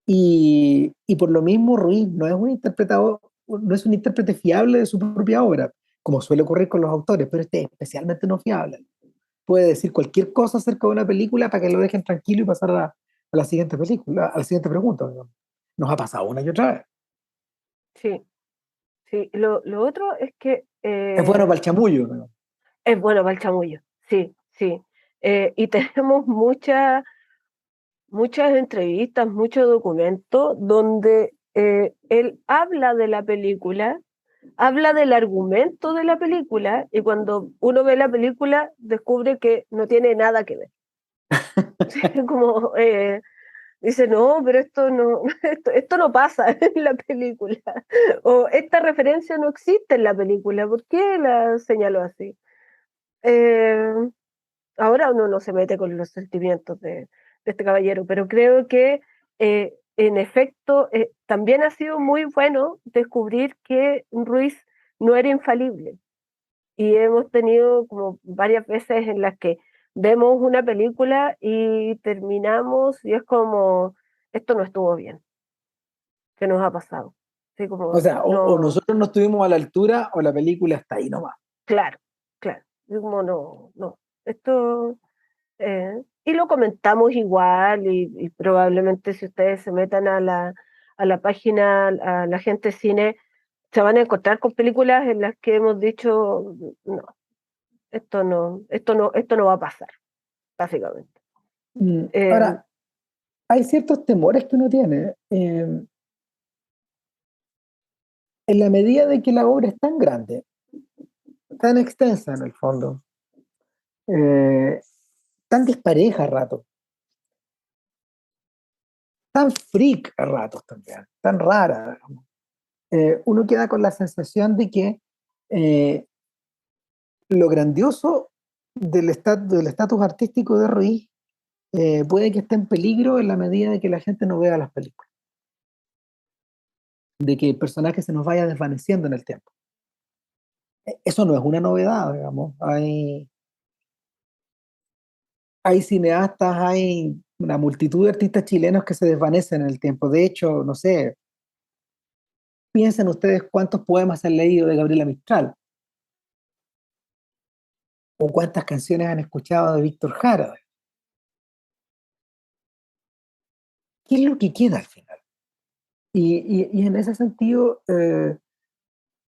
Y por lo mismo, Ruiz no es un interpretador, no es un intérprete fiable de su propia obra, como suele ocurrir con los autores, pero este es especialmente no fiable. Puede decir cualquier cosa acerca de una película para que lo dejen tranquilo y pasar a la siguiente película, a la siguiente pregunta, digamos. Nos ha pasado una y otra vez. Sí, sí. Lo otro es que Es bueno para el chamullo, ¿no? es bueno para el chamullo, sí, sí. Y tenemos muchas entrevistas, muchos documentos donde él habla de la película, habla del argumento de la película, y cuando uno ve la película descubre que no tiene nada que ver. Como dice, no, pero esto no, esto no pasa en la película, o esta referencia no existe en la película, ¿por qué la señaló así? Eh, Ahora uno no se mete con los sentimientos de este caballero, pero creo que en efecto también ha sido muy bueno descubrir que Ruiz no era infalible. Y hemos tenido como varias veces en las que vemos una película y terminamos y es como, esto no estuvo bien, ¿qué nos ha pasado? Así O como, sea, o no, nosotros no estuvimos a la altura o la película está ahí nomás. claro, claro. Es como, no, no, esto. Y lo comentamos igual y probablemente si ustedes se metan a la página, a la gente cine, se van a encontrar con películas en las que hemos dicho, no, esto no va a pasar, básicamente. Eh, Ahora, hay ciertos temores que uno tiene. En la medida de que la obra es tan grande, tan extensa en el fondo, eh, tan dispareja a ratos, tan freak a ratos también, tan rara, digamos. Uno queda con la sensación de que eh, lo grandioso del estatus artístico de Ruiz puede que esté en peligro en la medida de que la gente no vea las películas, de que el personaje se nos vaya desvaneciendo en el tiempo. Eso no es una novedad, digamos. Hay cineastas, hay una multitud de artistas chilenos que se desvanecen en el tiempo. De hecho, no sé, piensen ustedes cuántos poemas han leído de Gabriela Mistral o cuántas canciones han escuchado de Víctor Jara. ¿qué es lo que queda al final? Y en ese sentido,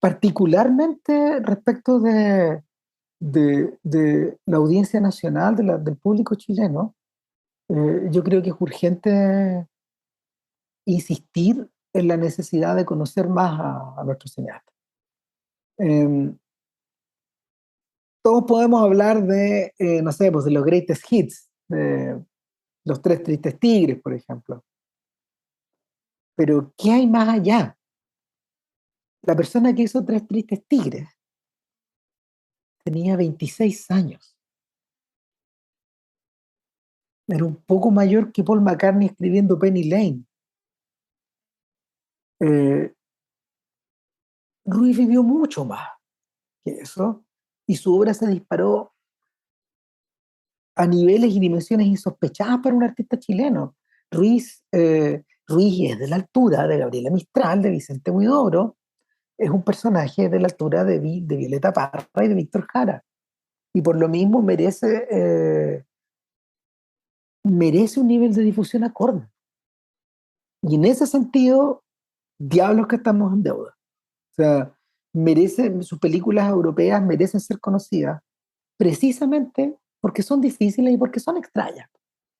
particularmente respecto de la audiencia nacional, del público chileno, yo creo que es urgente insistir en la necesidad de conocer más a nuestros cineastas. Eh, Todos podemos hablar de, no sé, pues de los greatest hits, de los Tres Tristes Tigres, por ejemplo. Pero, ¿qué hay más allá? La persona que hizo Tres Tristes Tigres tenía 26 años. Era un poco mayor que Paul McCartney escribiendo Penny Lane. Eh, Ruiz vivió mucho más que eso y su obra se disparó a niveles y dimensiones insospechadas para un artista chileno. Ruiz es de la altura de Gabriela Mistral, de Vicente Huidobro, es un personaje de la altura de Violeta Parra y de Víctor Jara. Y por lo mismo merece un nivel de difusión acorde. Y en ese sentido, diablos que estamos en deuda. O sea, sus películas europeas merecen ser conocidas precisamente porque son difíciles y porque son extrañas,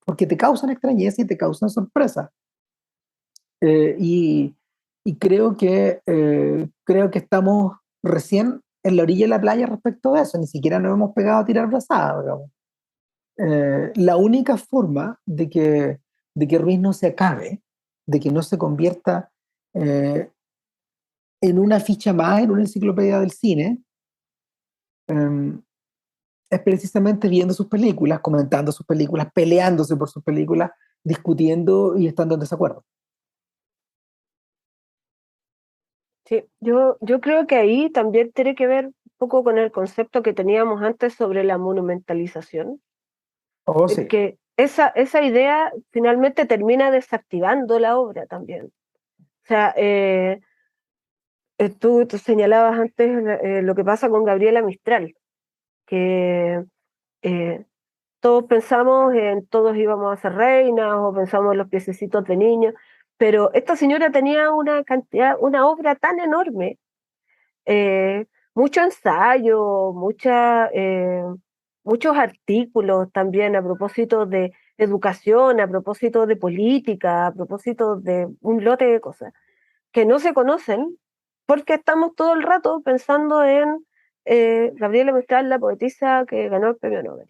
porque te causan extrañeza y te causan sorpresa. Eh, y, y creo que estamos recién en la orilla de la playa respecto a eso, ni siquiera nos hemos pegado a tirar brazadas, digamos. La única forma de que Ruiz no se acabe, de que no se convierta eh, en una ficha más, en una enciclopedia del cine, eh, es precisamente viendo sus películas, comentando sus películas, peleándose por sus películas, discutiendo y estando en desacuerdo. Sí, yo creo que ahí también tiene que ver un poco con el concepto que teníamos antes sobre la monumentalización, Oh, sí. porque esa idea finalmente termina desactivando la obra también. O sea, tú señalabas antes lo que pasa con Gabriela Mistral, que eh, todos pensamos en todos íbamos a ser reinas o pensamos en los piececitos de niños, pero esta señora tenía una cantidad, una obra tan enorme, eh, mucho ensayo, muchos artículos también a propósito de educación, a propósito de política, a propósito de un lote de cosas que no se conocen porque estamos todo el rato pensando en Gabriela Mistral, la poetisa que ganó el premio Nobel.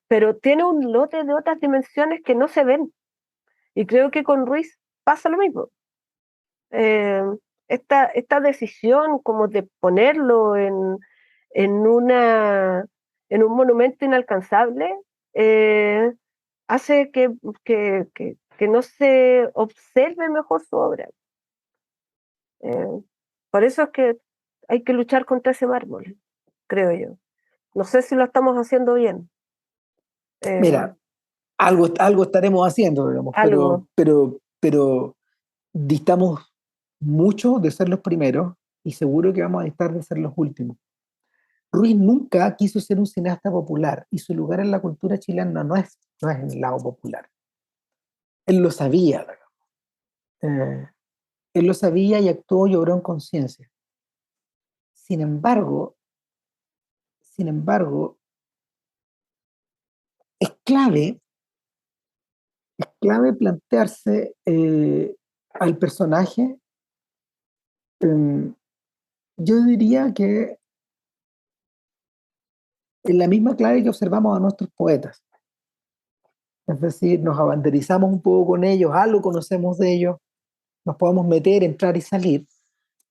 Pero tiene un lote de otras dimensiones que no se ven. Y creo que con Ruiz pasa lo mismo. Eh, esta decisión como de ponerlo en, una, en un monumento inalcanzable eh, hace que no se observe mejor su obra. Eh, por eso es que hay que luchar contra ese mármol, creo yo. No sé si lo estamos haciendo bien. Eh, Mira, algo estaremos haciendo, digamos, algo. pero distamos mucho de ser los primeros y seguro que vamos a distar de ser los últimos. Ruiz nunca quiso ser un cineasta popular y su lugar en la cultura chilena no es en el lado popular. Él lo sabía, eh, él lo sabía y actuó y obró en conciencia. Sin embargo, sin embargo, es clave plantearse al personaje. eh, yo diría que en la misma clave que observamos a nuestros poetas. Es decir, nos abanderizamos un poco con ellos, algo conocemos de ellos, nos podemos meter, entrar y salir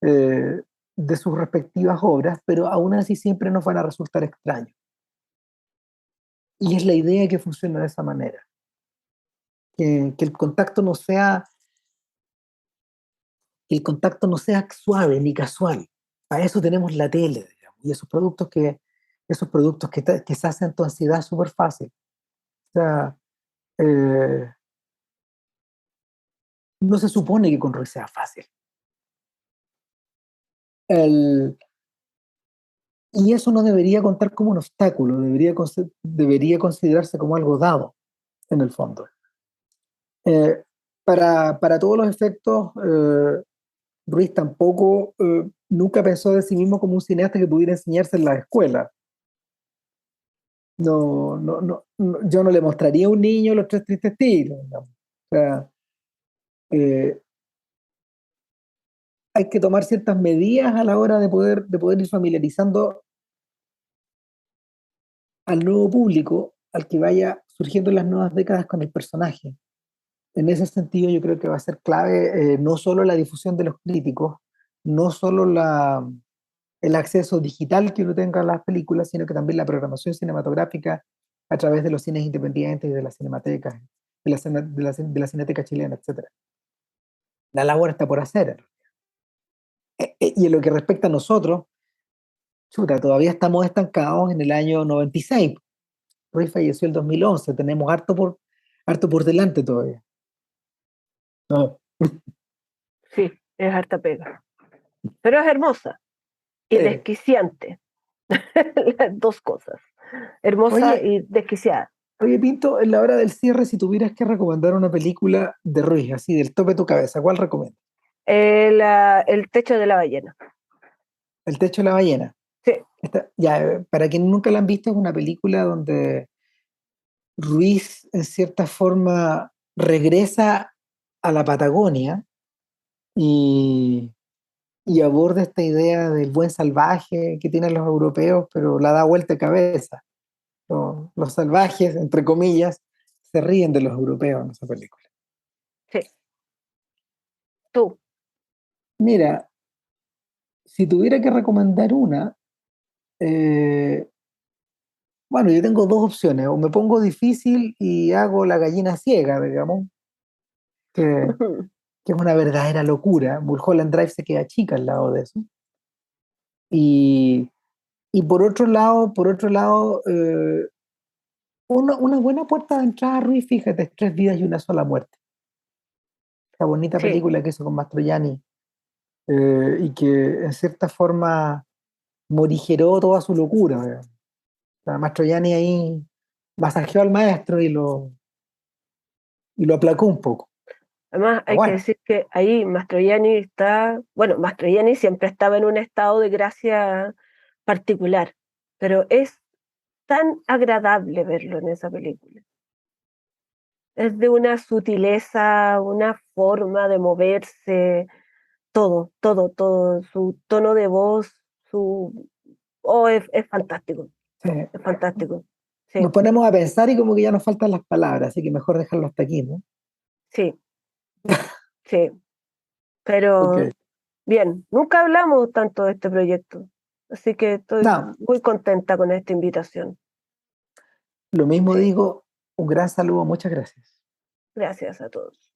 eh, de sus respectivas obras, pero aún así siempre nos van a resultar extraños. Y es la idea que funciona de esa manera, que el contacto no sea, que el contacto no sea suave ni casual. Para eso tenemos la tele, digamos, y esos productos que se hacen tu ansiedad súper fácil. O sea, eh, no se supone que con Roy sea fácil. El, y eso no debería contar como un obstáculo, debería considerarse como algo dado, en el fondo. Eh, para todos los efectos, Ruiz tampoco nunca pensó de sí mismo como un cineasta que pudiera enseñarse en la escuela. Yo no le mostraría a un niño Los Tres Tristes Tigres, digamos. O sea, eh, hay que tomar ciertas medidas a la hora de poder ir familiarizando al nuevo público, al que vaya surgiendo en las nuevas décadas con el personaje. En ese sentido, yo creo que va a ser clave no solo la difusión de los críticos, no solo el acceso digital que uno tenga a las películas, sino que también la programación cinematográfica a través de los cines independientes y de las cinematecas, de la cineteca chilena, etcétera. La labor está por hacer. Y en lo que respecta a nosotros, chuta, todavía estamos estancados en el año 96. Ruiz falleció el 2011, tenemos harto por delante todavía. No. Sí, es harta pega. Pero es hermosa y Sí. desquiciante. Las dos cosas. Hermosa Oye, y desquiciada. oye, Pinto, en la hora del cierre, si tuvieras que recomendar una película de Ruiz, así del tope de tu cabeza, ¿cuál recomiendas? El techo de la ballena. El techo de la ballena. Sí. Ya, para quienes nunca la han visto, es una película donde Ruiz, en cierta forma, regresa a la Patagonia y, y aborda esta idea del buen salvaje que tienen los europeos, pero la da vuelta de cabeza. Los salvajes, entre comillas, se ríen de los europeos en esa película. Sí. Tú. Mira, si tuviera que recomendar una, eh, bueno, yo tengo dos opciones. O me pongo difícil y hago La gallina ciega, digamos, que, que es una verdadera locura. Mulholland Drive se queda chica al lado de eso. Y, y por otro lado, una buena puerta de entrada a Ruiz, fíjate, es Tres vidas y una sola muerte. Esa bonita Sí. película que hizo con Mastroianni, y que en cierta forma morigeró toda su locura. ¿verdad? O sea, Mastroianni ahí masajeó al maestro y lo aplacó un poco. Además, Pero hay que bueno, decir que ahí Mastroianni está, bueno, Mastroianni siempre estaba en un estado de gracia particular, pero es tan agradable verlo en esa película. Es de una sutileza, una forma de moverse, todo, todo, todo, su tono de voz, su... Oh, es fantástico, sí. es fantástico. Sí, Nos ponemos a pensar y como que ya nos faltan las palabras, así que mejor dejarlo hasta aquí, ¿no? sí, sí, Ok. pero bien, nunca hablamos tanto de este proyecto, así que estoy No, muy contenta con esta invitación. lo mismo Sí, digo, un gran saludo, muchas gracias. gracias a todos.